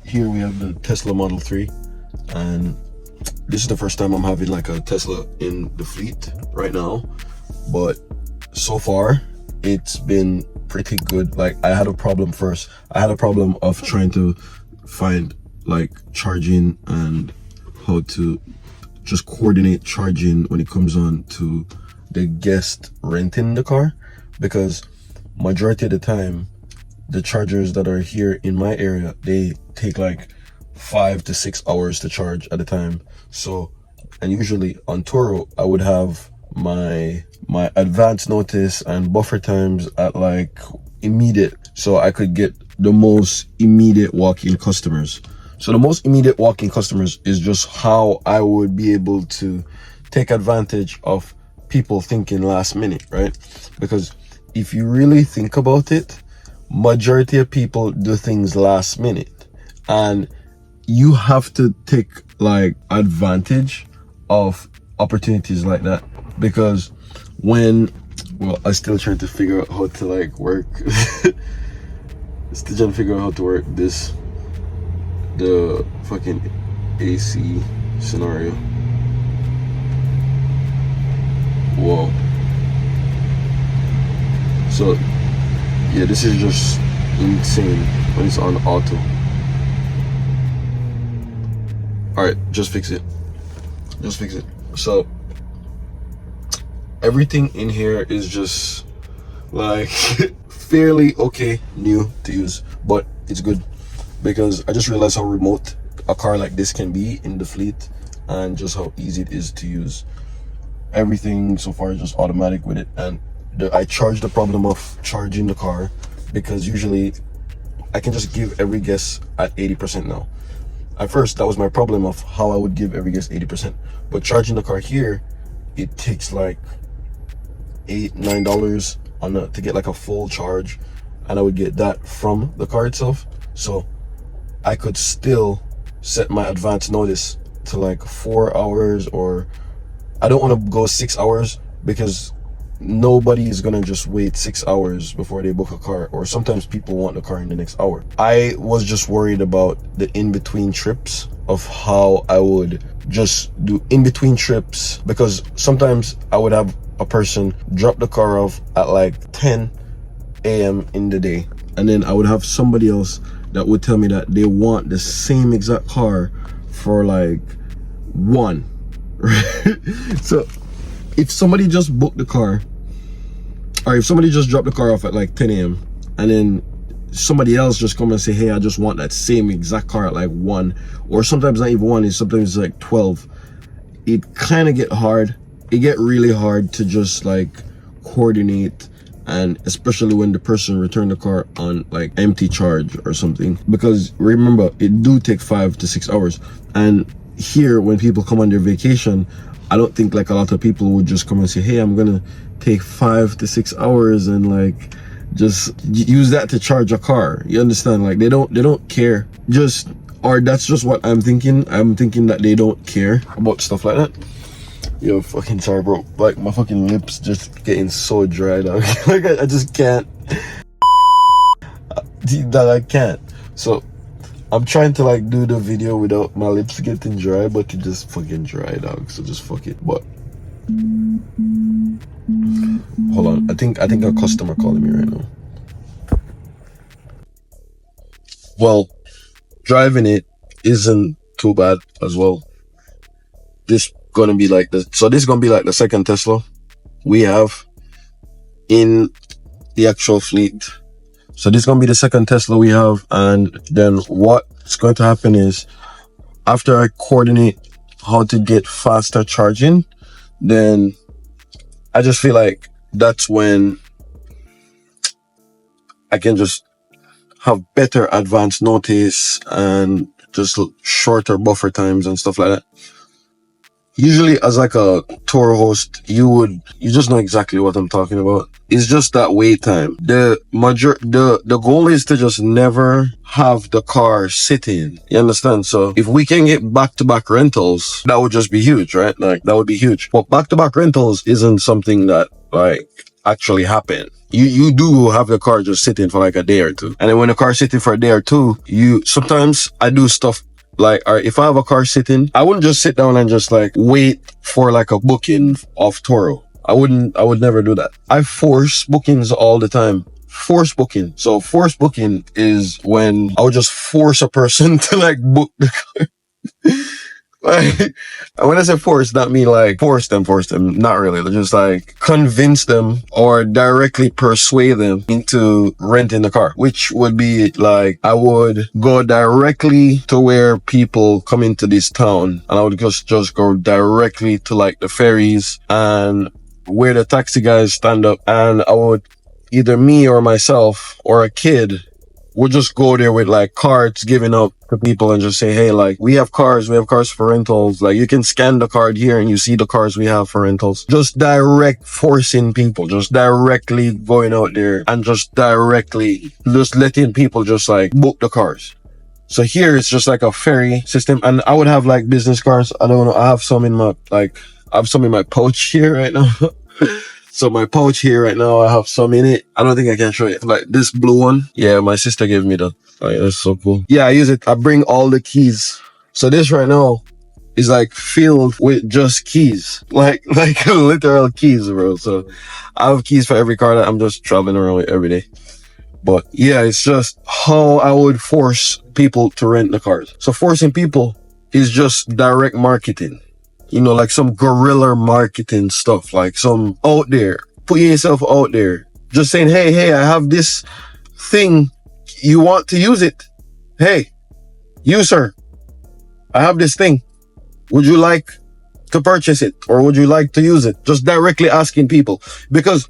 here we have the Tesla Model 3, and this is the first time I'm having like a Tesla in the fleet right now, but so far it's been pretty good. Like, I had a problem first. I had a problem of trying to find like charging and how to just coordinate charging when it comes on to the guest renting the car, because majority of the time the chargers that are here in my area, they take like 5 to 6 hours to charge at a time. So, and usually on Turo I would have my advance notice and buffer times at like immediate, so I could get the most immediate walk-in customers. So the most immediate walk-in customers is just how I would be able to take advantage of people thinking last minute, right? Because if you really think about it, majority of people do things last minute, and you have to take like advantage of opportunities like that. Because when, well, I'm still trying to figure out how to like work still trying to figure out how to work the fucking AC scenario. Whoa. So yeah, this is just insane when it's on auto. Alright, just fix it. So everything in here is just like fairly okay, new to use, but it's good because I just realized how remote a car like this can be in the fleet, and just how easy it is to use. Everything so far is just automatic with it, and I charged the problem of charging the car, because usually I can just give every guest at 80% now. At first that was my problem of how I would give every guest 80%, but charging the car here, it takes like $8-9 to get like a full charge, and I would get that from the car itself. So I could still set my advance notice to like 4 hours, or I don't want to go 6 hours, because nobody is gonna just wait 6 hours before they book a car, or sometimes people want the car in the next hour. I was just worried about the in-between trips of how I would just do in-between trips, because sometimes I would have a person drop the car off at like 10 a.m. in the day, and then I would have somebody else that would tell me that they want the same exact car for like 1, right? So if somebody just booked the car, or if somebody just dropped the car off at like 10 a.m. and then somebody else just come and say, hey, I just want that same exact car at like 1, or sometimes not even 1, sometimes it's like 12, it kind of get hard. It get really hard to just like coordinate, and especially when the person returned the car on like empty charge or something, because remember, it do take 5 to 6 hours. And here, when people come on their vacation, I don't think like a lot of people would just come and say, hey, I'm gonna take 5 to 6 hours and like just use that to charge a car. You understand? Like they don't care. Just, or that's just what I'm thinking. I'm thinking that they don't care about stuff like that. Yo, fucking sorry, bro. Like my fucking lips just getting so dry now. Like I just can't. That I can't. So I'm trying to like do the video without my lips getting dry, but it just fucking dry, dog. So just fuck it. But hold on, I think a customer calling me right now. Well, driving it isn't too bad as well. This gonna be like this is gonna be like the second Tesla we have in the actual fleet. So this is gonna be the second Tesla we have, and then what's going to happen is, after I coordinate how to get faster charging, then I just feel like that's when I can just have better advance notice and just shorter buffer times and stuff like that. Usually as like a Turo host, you just know exactly what I'm talking about. It's just that wait time. The goal is to just never have the car sitting. You understand? So if we can get back-to-back rentals, that would just be huge, right? Like that would be huge. But back-to-back rentals isn't something that like actually happen. You do have the car just sitting for like a day or two. And then when the car's sitting for a day or two, sometimes I do stuff like, all right, if I have a car sitting, I wouldn't just sit down and just like wait for like a booking of Turo. I would never do that. I force bookings all the time. Force booking. So force booking is when I would just force a person to like book the car. Like, when I say force, not mean like force them, not really. They're just like convince them or directly persuade them into renting the car, which would be like, I would go directly to where people come into this town, and I would just go directly to like the ferries and where the taxi guys stand up, and I would, either me or myself or a kid would just go there with like cards giving up to people and just say, hey, like, we have cars for rentals. Like, you can scan the card here and you see the cars we have for rentals. Just direct forcing people, just directly going out there and just directly just letting people just like book the cars. So here it's just like a ferry system, and I would have like business cards. I don't know. I have some in my pouch here right now. So my pouch here right now, I have some in it. I don't think I can show it. Like this blue one. Yeah, my sister gave me that. Like, that's so cool. Yeah, I use it. I bring all the keys. So this right now is like filled with just keys. Like literal keys, bro. So I have keys for every car that I'm just traveling around with every day. But yeah, it's just how I would force people to rent the cars. So forcing people is just direct marketing. You know, like some guerrilla marketing stuff, like some out there, put yourself out there, just saying, hey, I have this thing. You want to use it? Hey, you, sir, I have this thing. Would you like to purchase it, or would you like to use it? Just directly asking people, because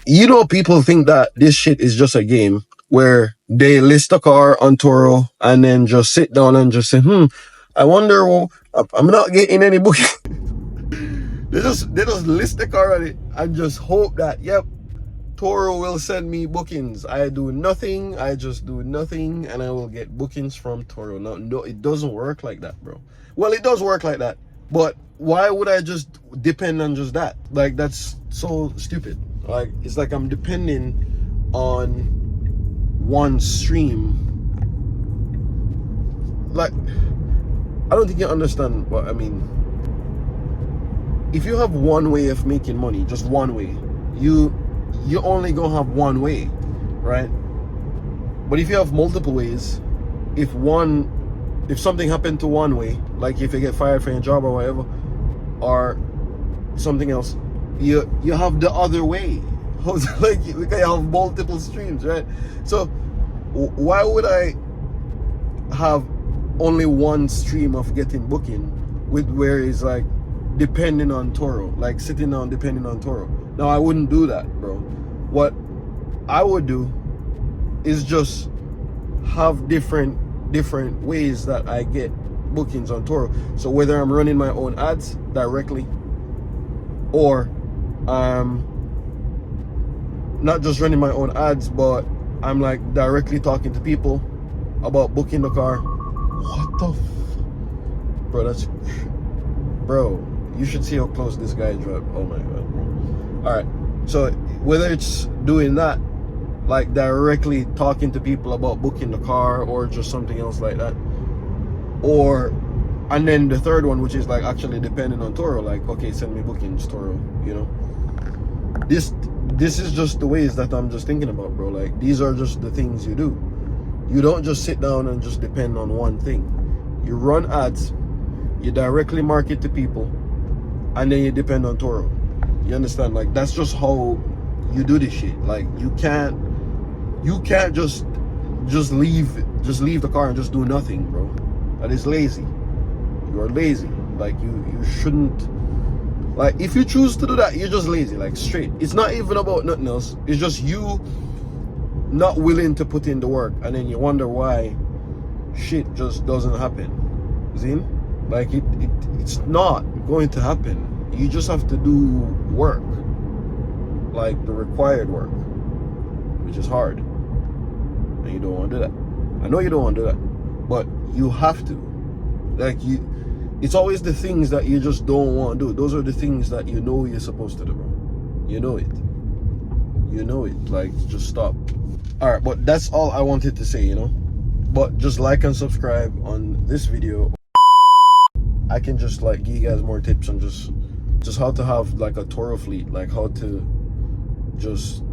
you know, people think that this shit is just a game where they list a car on Turo and then just sit down and just say, I wonder, I'm not getting any booking. They just list the car on it and just hope that, yep, Turo will send me bookings. I do nothing, I just do nothing, and I will get bookings from Turo. No, it doesn't work like that, bro. Well, it does work like that, but why would I just depend on just that? Like, that's so stupid. Like, it's like I'm depending on one stream. Like, I don't think you understand what I mean. If you have one way of making money, just one way, you only gonna have one way, right? But if you have multiple ways, if something happened to one way, like if you get fired from your job or whatever, or something else, you have the other way. Like, you have multiple streams, right? So why would I have only one stream of getting booking with where it's like depending on Turo, like sitting down depending on Turo? Now, I wouldn't do that, bro. What I would do is just have different ways that I get bookings on Turo. So whether I'm running my own ads directly, or not just running my own ads, but I'm like directly talking to people about booking the car. What the bro, you should see how close this guy drove. Oh my god, bro. All right, so whether it's doing that, like directly talking to people about booking the car, or just something else like that, and then the third one, which is like actually depending on Turo, like, okay, send me bookings, Turo, you know. This is just the ways that I'm just thinking about, bro. Like, these are just the things you do. You don't just sit down and just depend on one thing. You run ads, you directly market to people, and then you depend on Turo. You understand? Like, that's just how you do this shit. Like, you can't just leave the car and just do nothing, bro. That is lazy. You are lazy. Like, you shouldn't. Like, if you choose to do that, you're just lazy, like, straight. It's not even about nothing else. It's just you not willing to put in the work, and then you wonder why shit just doesn't happen. See? Like, it's not going to happen. You just have to do work, like the required work, which is hard, and you don't want to do that. I know you don't want to do that, but you have to. Like, it's always the things that you just don't want to do. Those are the things that you know you're supposed to do, bro. You know it. you know it. Like, just stop. All right, but that's all I wanted to say, you know. But just like and subscribe on this video. I can just like give you guys more tips on just how to have like a Turo fleet, like how to just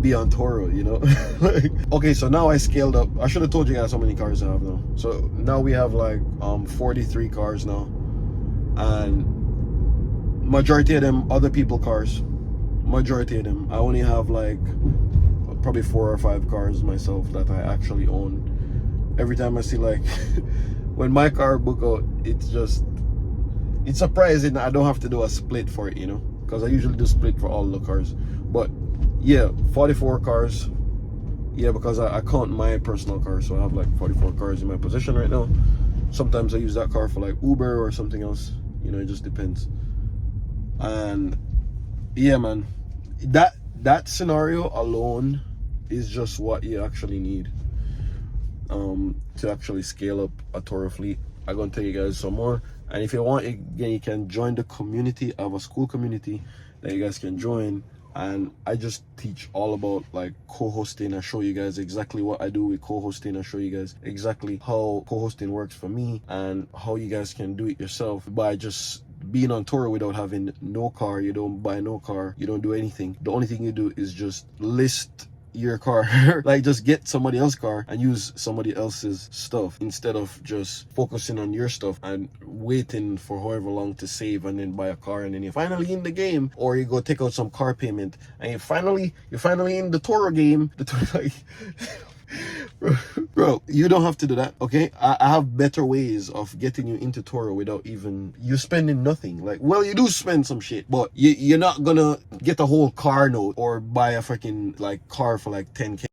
be on Turo, you know. Like, okay, so now I scaled up. I should have told you guys how many cars I have now. So now we have like 43 cars now, and majority of them other people cars. Majority of them. I only have like probably 4 or 5 cars myself that I actually own. Every time I see like when my car book out, it's surprising that I don't have to do a split for it, you know, because I usually do split for all the cars. But yeah, 44 cars. Yeah, because I count my personal car, so I have like 44 cars in my possession right now. Sometimes I use that car for like Uber or something else, you know, it just depends. And yeah, man, that scenario alone is just what you actually need to actually scale up a Turo fleet. I'm gonna tell you guys some more, and if you want, again, you can join the community. I have a school community that you guys can join, and I just teach all about like co-hosting. I show you guys exactly what I do with co-hosting. I show you guys exactly how co-hosting works for me and how you guys can do it yourself by just being on Turo without having no car. You don't buy no car, you don't do anything. The only thing you do is just list your car. Like, just get somebody else's car and use somebody else's stuff instead of just focusing on your stuff and waiting for however long to save and then buy a car, and then you're finally in the game, or you go take out some car payment and you're finally in the Turo game. Like, bro, you don't have to do that, okay? I have better ways of getting you into Turo without even you spending nothing. Like, well, you do spend some shit, but you're not gonna get a whole car note or buy a freaking like car for like 10K.